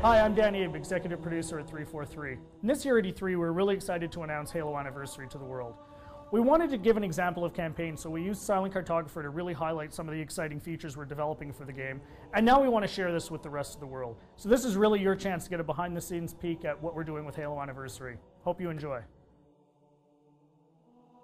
Hi, I'm Dan Abe, executive producer at 343. And this year at E3, we're really excited to announce Halo Anniversary to the world. We wanted to give an example of campaign, so we used Silent Cartographer to really highlight some of the exciting features we're developing for the game. And now we want to share this with the rest of the world. So this is really your chance to get a behind-the-scenes peek at what we're doing with Halo Anniversary. Hope you enjoy.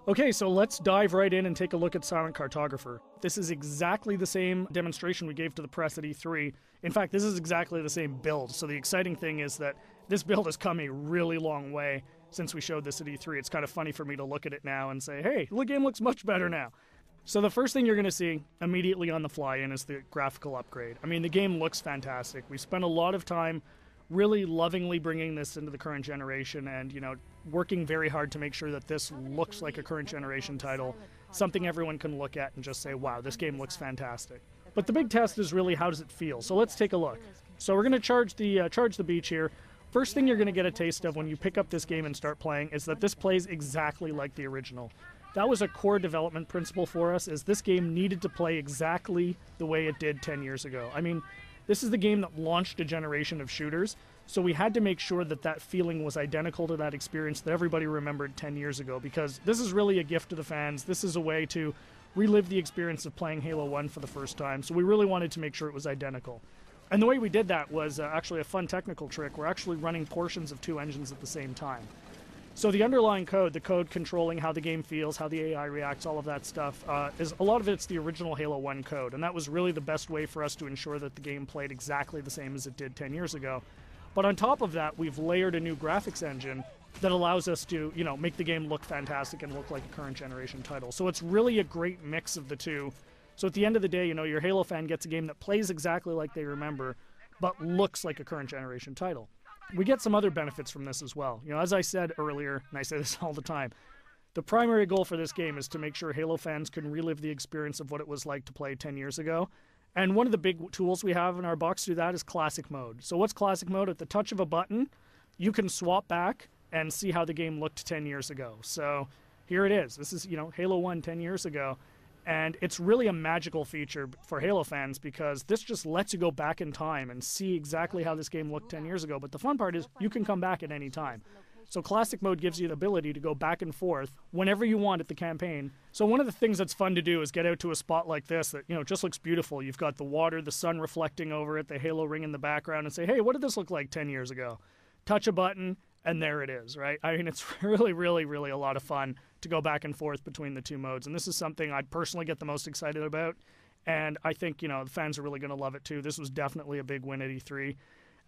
Okay, so let's dive right in and take a look at Silent Cartographer. This is exactly the same demonstration we gave to the press at E3. In fact, this is exactly the same build. So the exciting thing is that this build has come a really long way since we showed this at E3. It's kind of funny for me to look at it now and say, hey, the game looks much better now. So the first thing you're going to see immediately on the fly-in is the graphical upgrade. I mean, the game looks fantastic. We spent a lot of time really lovingly bringing this into the current generation and, working very hard to make sure that this looks like a current generation title, something everyone can look at and just say, wow, this game looks fantastic. But the big test is really, how does it feel? So let's take a look. So we're going to charge the beach here. First thing you're going to get a taste of when you pick up this game and start playing is that this plays exactly like the original. That was a core development principle for us, is this game needed to play exactly the way it did 10 years ago. I mean, this is the game that launched a generation of shooters, so we had to make sure that that feeling was identical to that experience that everybody remembered 10 years ago, because this is really a gift to the fans. This is a way to relive the experience of playing Halo 1 for the first time, so we really wanted to make sure it was identical. And the way we did that was actually a fun technical trick. We're actually running portions of two engines at the same time. So the underlying code, the code controlling how the game feels, how the AI reacts, all of that stuff, is a lot of it's the original Halo 1 code, and that was really the best way for us to ensure that the game played exactly the same as it did 10 years ago. But on top of that, we've layered a new graphics engine that allows us to, make the game look fantastic and look like a current generation title. So it's really a great mix of the two. So at the end of the day, your Halo fan gets a game that plays exactly like they remember, but looks like a current generation title. We get some other benefits from this as well. As I said earlier, and I say this all the time, the primary goal for this game is to make sure Halo fans can relive the experience of what it was like to play 10 years ago. And one of the big tools we have in our box to do that is Classic Mode. So what's Classic Mode? At the touch of a button, you can swap back and see how the game looked 10 years ago. So here it is. This is, Halo 1 10 years ago. And it's really a magical feature for Halo fans, because this just lets you go back in time and see exactly how this game looked 10 years ago. But the fun part is you can come back at any time. So Classic Mode gives you the ability to go back and forth whenever you want at the campaign. So one of the things that's fun to do is get out to a spot like this that, just looks beautiful. You've got the water, the sun reflecting over it, the Halo ring in the background, and say, hey, what did this look like 10 years ago? Touch a button, and there it is, right? I mean, it's really, really, really a lot of fun to go back and forth between the two modes. And this is something I'd personally get the most excited about. And I think, the fans are really going to love it too. This was definitely a big win at E3.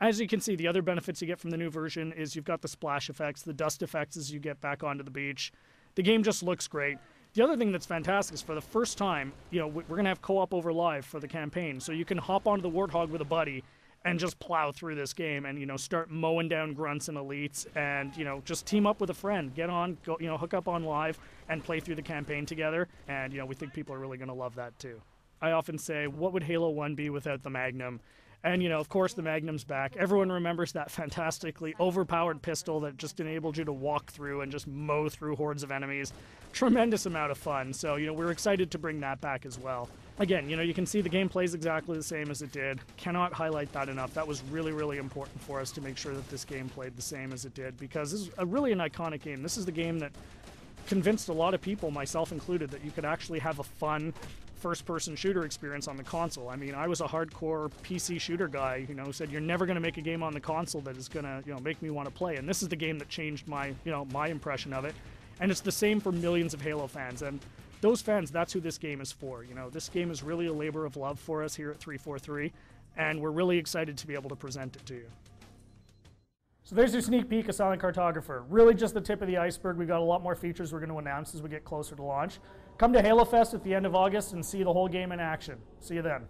As you can see, the other benefits you get from the new version is you've got the splash effects, the dust effects as you get back onto the beach. The game just looks great. The other thing that's fantastic is for the first time, we're going to have co-op over live for the campaign. So you can hop onto the Warthog with a buddy and just plow through this game and, start mowing down grunts and elites and, just team up with a friend. Get on, go, hook up on live and play through the campaign together. And, we think people are really going to love that too. I often say, what would Halo 1 be without the Magnum? And, of course, the Magnum's back. Everyone remembers that fantastically overpowered pistol that just enabled you to walk through and just mow through hordes of enemies. Tremendous amount of fun. So, we're excited to bring that back as well. Again, you can see the game plays exactly the same as it did. Cannot highlight that enough. That was really, really important for us to make sure that this game played the same as it did, because this is really an iconic game. This is the game that convinced a lot of people, myself included, that you could actually have a fun first-person shooter experience on the console. I mean, I was a hardcore PC shooter guy, who said you're never going to make a game on the console that is going to, make me want to play. And this is the game that changed my, my impression of it. And it's the same for millions of Halo fans. And those fans, that's who this game is for. This game is really a labor of love for us here at 343, and we're really excited to be able to present it to you. So there's your sneak peek of Silent Cartographer. Really just the tip of the iceberg. We've got a lot more features we're going to announce as we get closer to launch. Come to Halo Fest at the end of August and see the whole game in action. See you then.